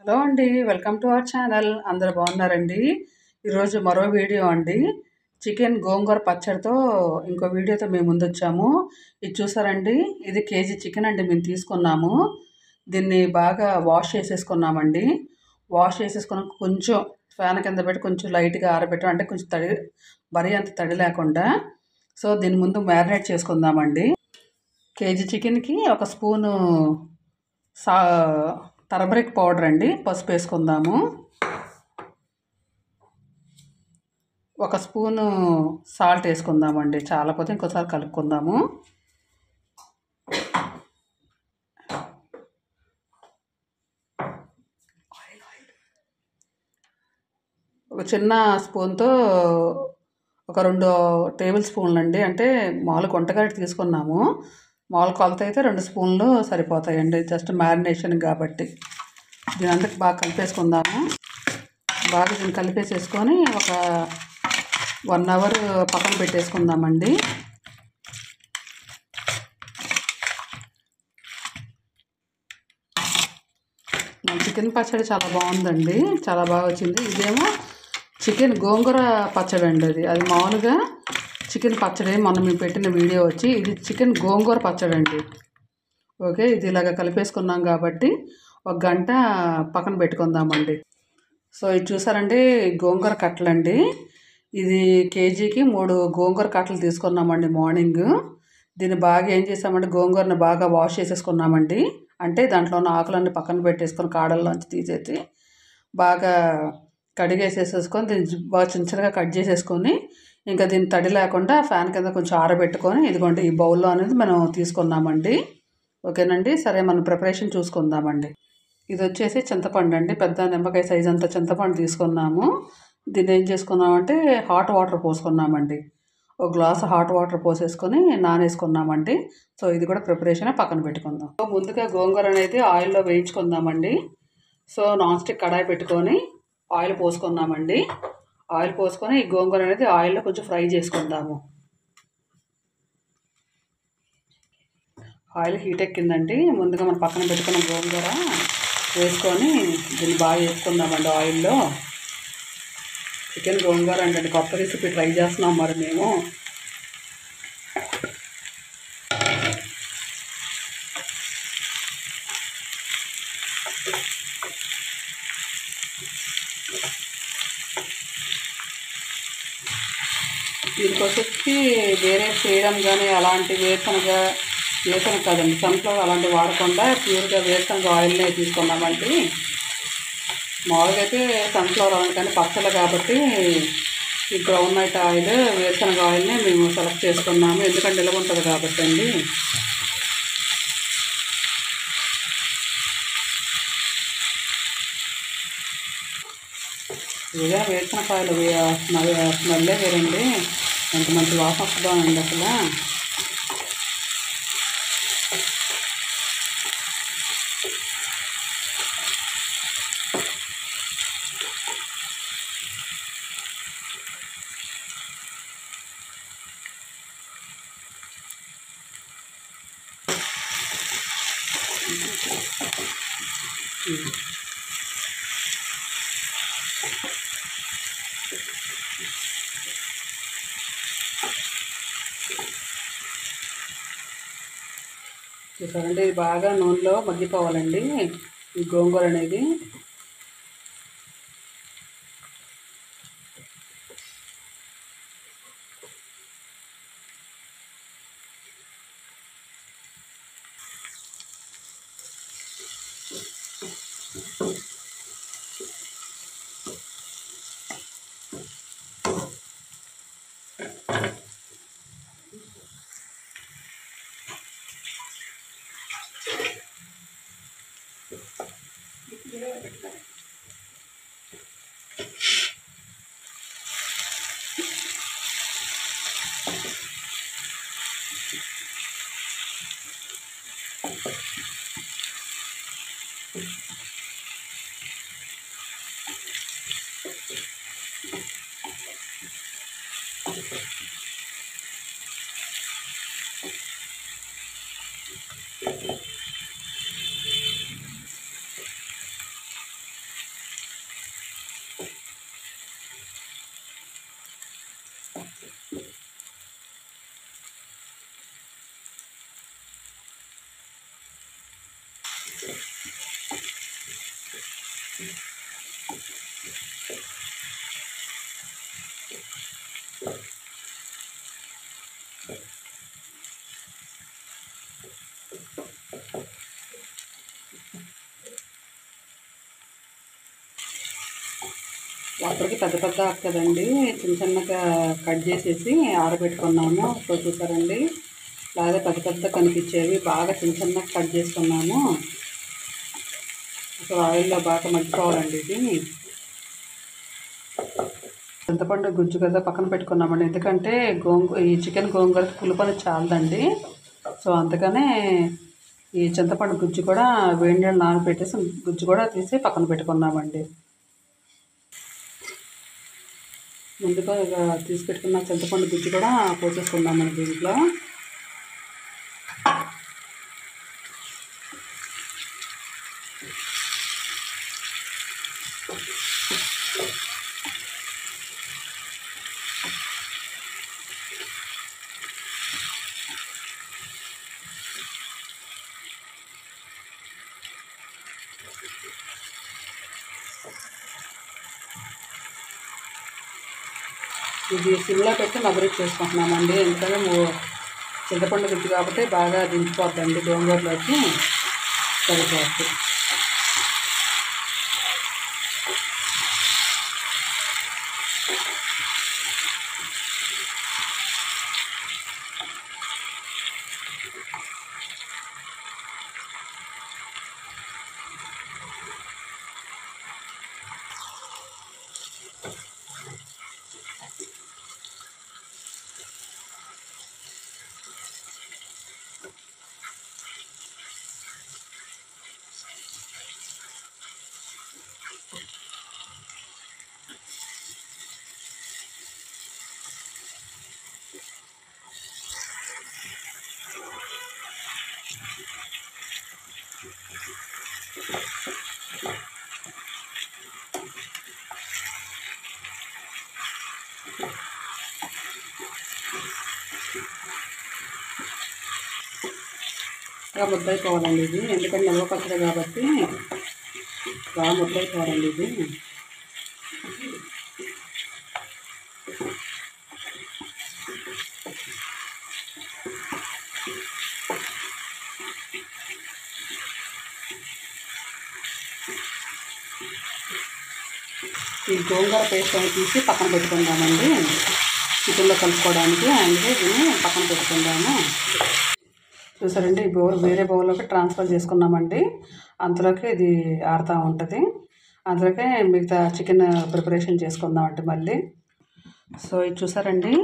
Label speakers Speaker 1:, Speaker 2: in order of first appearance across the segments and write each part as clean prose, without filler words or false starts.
Speaker 1: Hello అండి, welcome to our channel. అందరు బాగున్నారండి? ఈరోజు మరో వీడియో అండి. చికెన్ గోంగూర పచ్చడితో ఇంకో వీడియోతో మేము ముందు వచ్చాము. ఇది చూసారండి, ఇది కేజీ చికెన్ అండి మేము తీసుకున్నాము. దీన్ని బాగా వాష్ చేసేసుకున్నామండి. వాష్ చేసేసుకుని కొంచెం ఫ్యాన్ కింద పెట్టి కొంచెం లైట్గా ఆరబెట్టాం, అంటే కొంచెం తడి, మరీ అంత తడి లేకుండా. సో దీని ముందు మ్యారినేట్ చేసుకుందామండి. కేజీ చికెన్కి ఒక స్పూను సా టర్మరిక్ పౌడర్ అండి, పసుపు వేసుకుందాము. ఒక స్పూను సాల్ట్ వేసుకుందామండి, చాలా పోతే ఇంకోసారి కలుపుకుందాము. ఒక చిన్న స్పూన్తో ఒక 2 టేబుల్ స్పూన్లు అండి, అంటే మామూలు వంటగడ్డ తీసుకున్నాము. మామూలు కొలత అయితే 2 స్పూన్లు సరిపోతాయండి, జస్ట్ మ్యారినేషన్ కాబట్టి. దీని అంతకు బాగా కలిపేసుకుందాము. బాగా దీన్ని కలిపేసేసుకొని ఒక 1 అవర్ పక్కన పెట్టేసుకుందామండి. మన చికెన్ పచ్చడి చాలా బాగుందండి, చాలా బాగా వచ్చింది. ఇదేమో చికెన్ గోంగూర పచ్చడి అండి. అది మామూలుగా చికెన్ పచ్చడి మొన్న మేము పెట్టిన వీడియో వచ్చి, ఇది చికెన్ గోంగూర పచ్చడి అండి. ఓకే, ఇది ఇలాగ కలిపేసుకున్నాం కాబట్టి 1 గంట పక్కన పెట్టుకుందామండి. సో ఇది చూసారండి, గోంగూర కట్టలండి. ఇది కేజీకి 3 గోంగూర కట్టలు తీసుకున్నామండి మార్నింగ్. దీన్ని బాగా ఏం చేసామంటే, గోంగూరని బాగా వాష్ చేసేసుకున్నామండి. అంటే దాంట్లో ఉన్న ఆకులన్నీ పక్కన పెట్టేసుకొని కాడల్లోంచి తీసేసి బాగా కడిగేసేసుకొని దీన్ని బాగా చిన్నగా కట్ చేసేసుకొని, ఇంకా దీన్ని తడి లేకుండా ఫ్యాన్ కింద కొంచెం ఆరబెట్టుకొని, ఇదిగోండి ఈ బౌల్లో అనేది మనం తీసుకున్నామండి. ఓకేనండి, సరే మనం ప్రిపరేషన్ చూసుకుందామండి. ఇది వచ్చేసి చింతపండు అండి, పెద్ద నిమ్మకాయ సైజ్ అంతా చింతపండు తీసుకున్నాము. దీన్ని ఏం చేసుకున్నామంటే హాట్ వాటర్ పోసుకున్నామండి. 1 గ్లాసు హాట్ వాటర్ పోసేసుకొని నానేసుకున్నామండి. సో ఇది కూడా ప్రిపరేషన్ పక్కన పెట్టుకుందాం. ముందుగా గోంగూర అనేది ఆయిల్లో వేయించుకుందామండి. సో నాన్ స్టిక్ కడాయి పెట్టుకొని ఆయిల్ పోసుకున్నామండి. ఆయిల్ పోసుకొని ఈ గోంగూర అనేది ఆయిల్లో కొంచెం ఫ్రై చేసుకుందాము. ఆయిల్ హీట్ ఎక్కిందండి. ముందుగా మనం పక్కన పెట్టుకున్న గోంగూర వేసుకొని దీన్ని బాగా వేసుకుందామండి ఆయిల్లో. చికెన్ గోంగూర అంటే కొత్త రెసిపీ ట్రై చేస్తున్నాం మరి మేము. దీనికొచ్చి వేరే చేయడం కానీ అలాంటి వేరుశనగ కాదండి, సన్ఫ్లవర్ అలాంటివి వాడకుండా ప్యూర్గా వేరుశనగ ఆయిల్నే తీసుకున్నామండి. మామూలుగా అయితే సన్ఫ్లవర్ ఆయిల్ కానీ పచ్చళ్ళు కాబట్టి ఈ గ్రౌండ్ నట్ ఆయిల్, వేరుశనగ ఆయిల్నే మేము సెలెక్ట్ చేసుకున్నాము, ఎందుకంటే నిల్వ ఉంటుంది కాబట్టి అండి. ఏదైనా వేరుశనగకాయలు స్మెల్లే వేరండి, ఎంత మంచి వాసన వస్తుందో అండి అసలు. చూసారండి, ఇది బాగా నూనెలో మగ్గిపోవాలండి ఈ గోంగూర అనేది. అప్పటికి పెద్ద పెద్ద కదండి, చిన్న చిన్నగా కట్ చేసేసి ఆరబెట్టుకున్నాము. సో చూసారండి, అలాగే పెద్ద పెద్ద కనిపించేవి బాగా చిన్న చిన్నగా కట్ చేసుకున్నాము. అసలు ఆయిల్లో బాగా మగ్గిపోవాలండి ఇది. చింతపండు గుజ్జు కదా పక్కన పెట్టుకున్నామండి, ఎందుకంటే ఈ చికెన్ గోంగూరకి పులుపు చాలదండి. సో అందుకనే ఈ చింతపండు గుజ్జు కూడా వేడి నీళ్ళు నానబెట్టేసి గుజ్జు కూడా తీసి పక్కన పెట్టుకున్నామండి. ముందుగా తీసి పెట్టుకున్న చింతపండు గుజ్జు కూడా పోసేసుకున్నామండి దీంట్లో. ఇది సిమ్లో పెట్టి మగ్గరి చేసుకుంటున్నామండి, ఎందుకంటే చింతపండు గుజ్జు కాబట్టి బాగా దించిపోద్దండి గోంగూరలోకి, సరిపోతుంది. ముద్దైపోవాలండి ఇది, ఎందుకంటే నిల్వ పచ్చడి కాబట్టి బాగా ముద్దైపోవాలండి ఇది. ఈ గోంగూర పేస్ట్ అని తీసి పక్కన పెట్టుకుందామండి, చికెన్లో కలుపుకోవడానికి. అందుకే దీన్ని పక్కన పెట్టుకుందాము. చూసారండి, ఈ బౌల్ వేరే బౌల్లోకి ట్రాన్స్ఫర్ చేసుకున్నామండి. అంతలోకి ఇది ఆరుతూ ఉంటుంది, అందులోకే మిగతా చికెన్ ప్రిపరేషన్ చేసుకుందామండి మళ్ళీ. సో ఇది చూసారండి,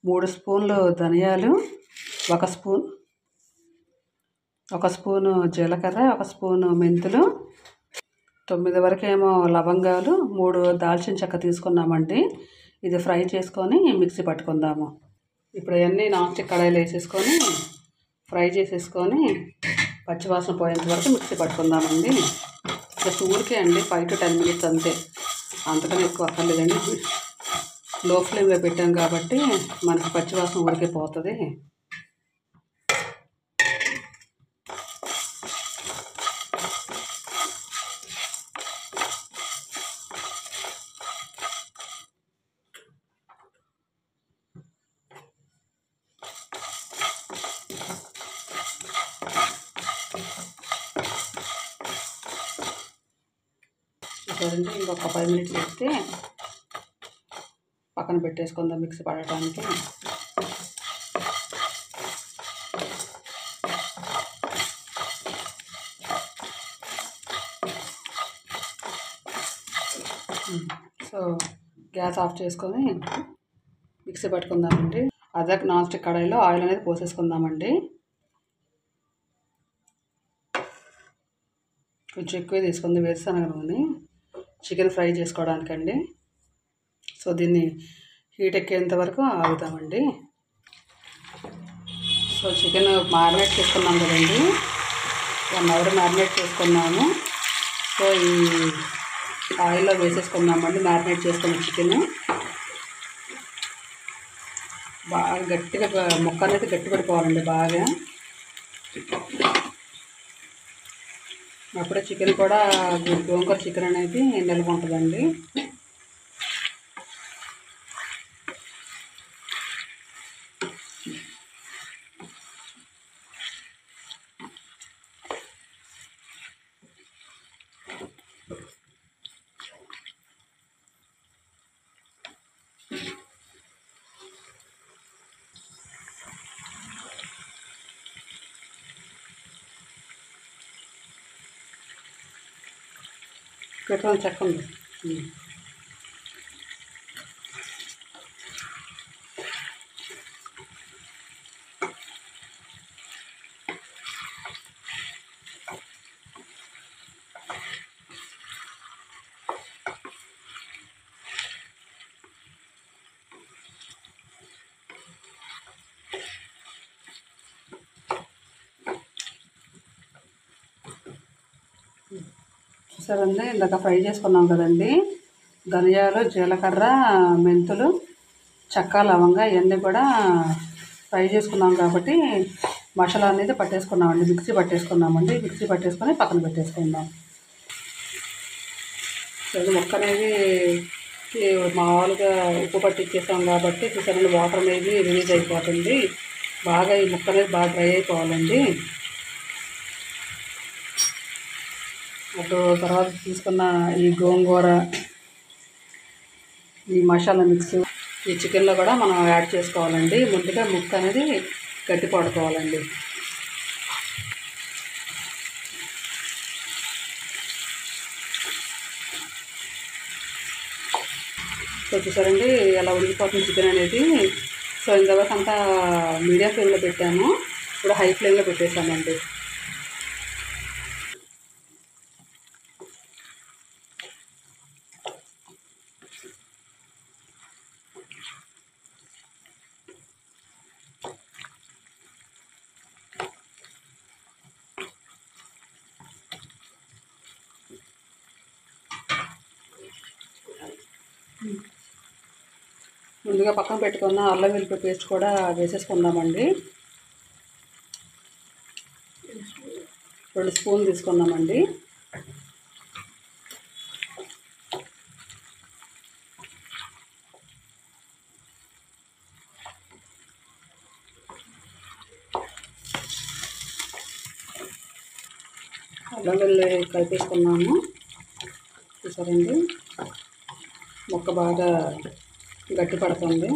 Speaker 1: 3 స్పూన్లు ధనియాలు, 1 స్పూను జీలకర్ర, 1 స్పూను మెంతులు, 9 వరకేమో లవంగాలు, 3 దాల్చిన చెక్క తీసుకున్నామండి. ఇది ఫ్రై చేసుకొని మిక్సీ పట్టుకుందాము. ఇప్పుడు అవన్నీ నాన్ స్టిక్ కడాయిలో వేసేసుకొని ఫ్రై చేసేసుకొని పచ్చివాసన పోయేంత వరకు మిక్సీ పట్టుకుందామండి. జస్ట్ ఊరికే అండి 5 to 10 minutes అంతే, అంతకన్నా ఎక్కువ అక్కర్లేదండి. లో ఫ్లేమ్లో పెట్టాం కాబట్టి మనకి పచ్చివాసన ఊరికే పోతుంది. చూడండి, ఇంకొక 5 minutes వేస్తే పక్కన పెట్టేసుకుందాం మిక్సీ పడటానికి. సో గ్యాస్ ఆఫ్ చేసుకొని మిక్సీ పట్టుకుందామండి. అదే నాన్ స్టిక్ కడాయిలో ఆయిల్ అనేది పోసేసుకుందామండి. కొంచెం ఎక్కువ తీసుకుంది వేరుశనగ నూనె చికెన్ ఫ్రై చేసుకోవడానికండి. సో దీన్ని హీట్ ఎక్కేంత వరకు ఆగుతామండి. సో చికెన్ మ్యారినేట్ చేసుకున్నాం కదండి, 1 hour మ్యారినేట్ చేసుకున్నాము. సో ఈ ఆయిల్లో వేసేసుకున్నామండి మ్యారినేట్ చేసుకున్న చికెన్. బాగా గట్టిగా ముక్క అనేది గట్టి పడిపోవాలండి బాగా, అప్పుడే చికెన్ కూడా గోంగూర చికెన్ అనేది నిల్వ ఉంటుందండి. పెట్రోల్ చెక్క ఉంది. చూసారండి, ఇందాక ఫ్రై చేసుకున్నాం కదండి. ధనియాలు, జీలకర్ర, మెంతులు, చెక్క, లవంగా ఇవన్నీ కూడా ఫ్రై చేసుకున్నాం కాబట్టి మసాలా అనేది పట్టేసుకున్నామండి. మిక్సీ పట్టేసుకొని పక్కన పెట్టేసుకుందాం. సరే, ముక్క అనేది మామూలుగా ఉప్పు పట్టించేసాం కాబట్టి చూసారండి, వాటర్ అనేది రిలీజ్ అయిపోతుంది. బాగా ఈ ముక్క అనేది బాగా డ్రై అయిపోవాలండి. అటు తర్వాత తీసుకున్న ఈ గోంగూర, ఈ మసాలా మిక్స్ ఈ చికెన్లో కూడా మనం యాడ్ చేసుకోవాలండి. ముందుగా ముక్క అనేది గట్టి పడుకోవాలండి. సో చూసారండి ఎలా ఉడికిపోతుంది చికెన్ అనేది. సో ఇంతవరకు అంతా మీడియం ఫ్లేమ్లో పెట్టాము, ఇప్పుడు హై ఫ్లేమ్లో పెట్టేసామండి. ముందుగా పక్కన పెట్టుకున్న అల్లం వెల్లుల్లి పేస్ట్ కూడా వేసేసుకుందామండి. 2 స్పూన్లు తీసుకున్నామండి. అల్లం వెల్లుల్లి కలిపేసుకున్నాము. చూసారండి, ముక్క బాగా గట్టి పడుతుంది.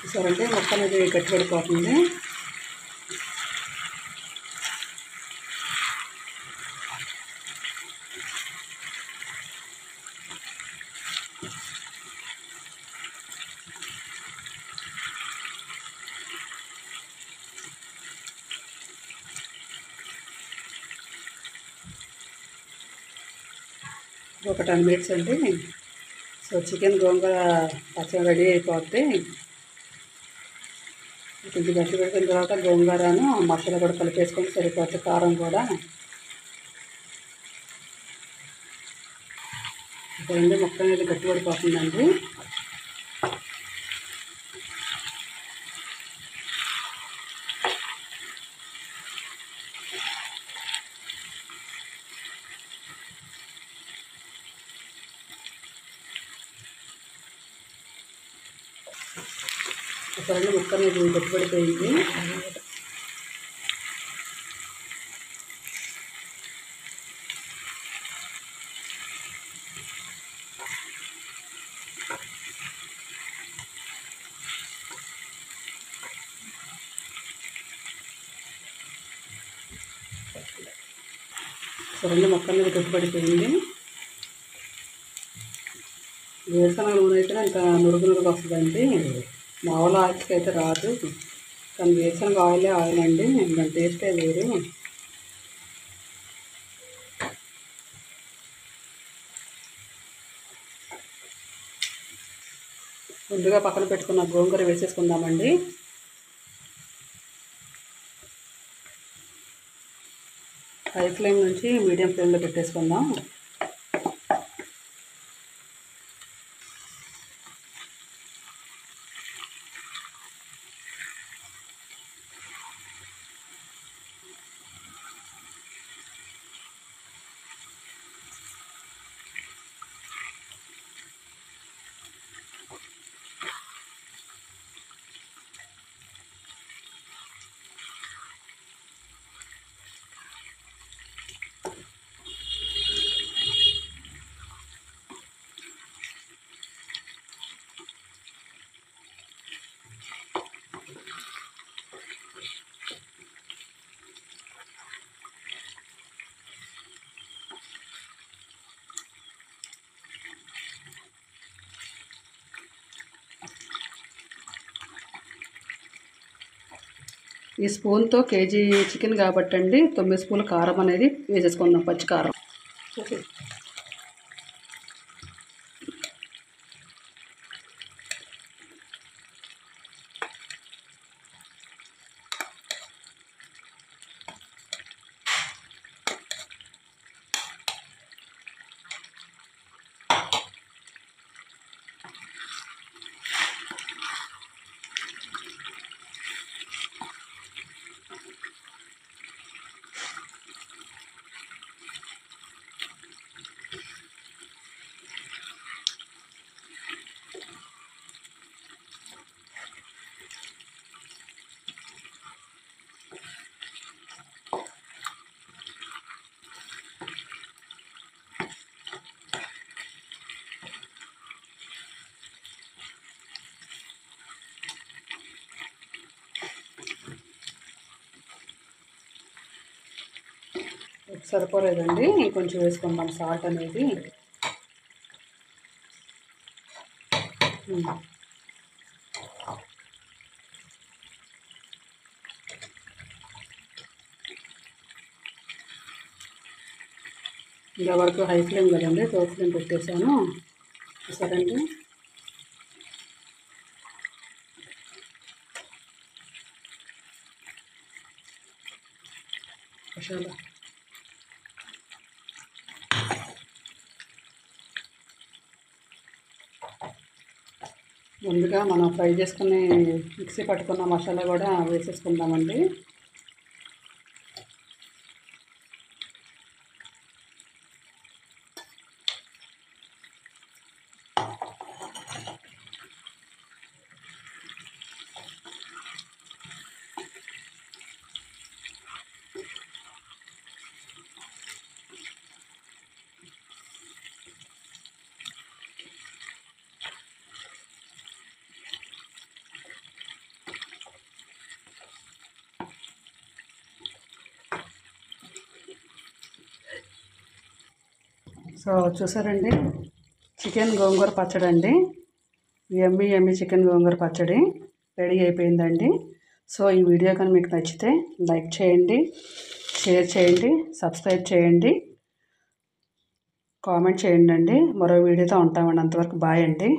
Speaker 1: చూసారంటే ముక్క అనేది గట్టి పడిపోతుంది. ఒక 10 మినిట్స్ అండి. సో చికెన్ గోంగూర పచ్చడి రెడీ అయిపోద్ది. కొంచెం గట్టి పెట్టిన తర్వాత గోంగూరను మసాలా కూడా కలిపేసుకొని సరిపోతుంది. కారం కూడా ఇప్పుడండి ముక్క అనేది గట్టి పడిపోతుందండి. ఒకసారి ముక్క అనేది గట్టిపడిపోయింది. ఒకసారి ముక్క అనేది గట్టిపడిపోయింది. వేరుశనగ నూనె అయితే ఇంకా నురుగు వస్తుందండి. మామూలు ఆయిల్కి అయితే రాదు, కానీ వేరుశనగ ఆయిల్ అండి, దాని టేస్టే వేరు. ముందుగా పక్కన పెట్టుకున్న గోంగూర వేసేసుకుందామండి. హై ఫ్లేమ్ నుంచి మీడియం ఫ్లేమ్లో పెట్టేసుకుందాం. ఈ స్పూన్తో కేజీ చికెన్ కాబట్టి అండి 9 స్పూన్ల కారం అనేది వేసేసుకుందాం, పచ్చి కారం. సరిపోలేదండి, ఇంకొంచెం వేసుకుందాం సాల్ట్ అనేది. ఇంకా వరకు హై ఫ్లేమ్ కదండి, లో ఫ్లేమ్ పెట్టేసాను. సరేండి, మసాలా ముందుగా మనం ఫ్రై చేసుకుని మిక్సీ పట్టుకున్న మసాలా కూడా వేసేసుకుందామండి. సో చూసారండి, చికెన్ గోంగూర పచ్చడి అండి. యమ్మీ చికెన్ గోంగూర పచ్చడి రెడీ అయిపోయిందండి. సో ఈ వీడియో కానీ మీకు నచ్చితే లైక్ చేయండి, షేర్ చేయండి, సబ్స్క్రైబ్ చేయండి, కామెంట్ చేయండి అండి. మరో వీడియోతో ఉంటామండి. అంతవరకు బాయ్ అండి.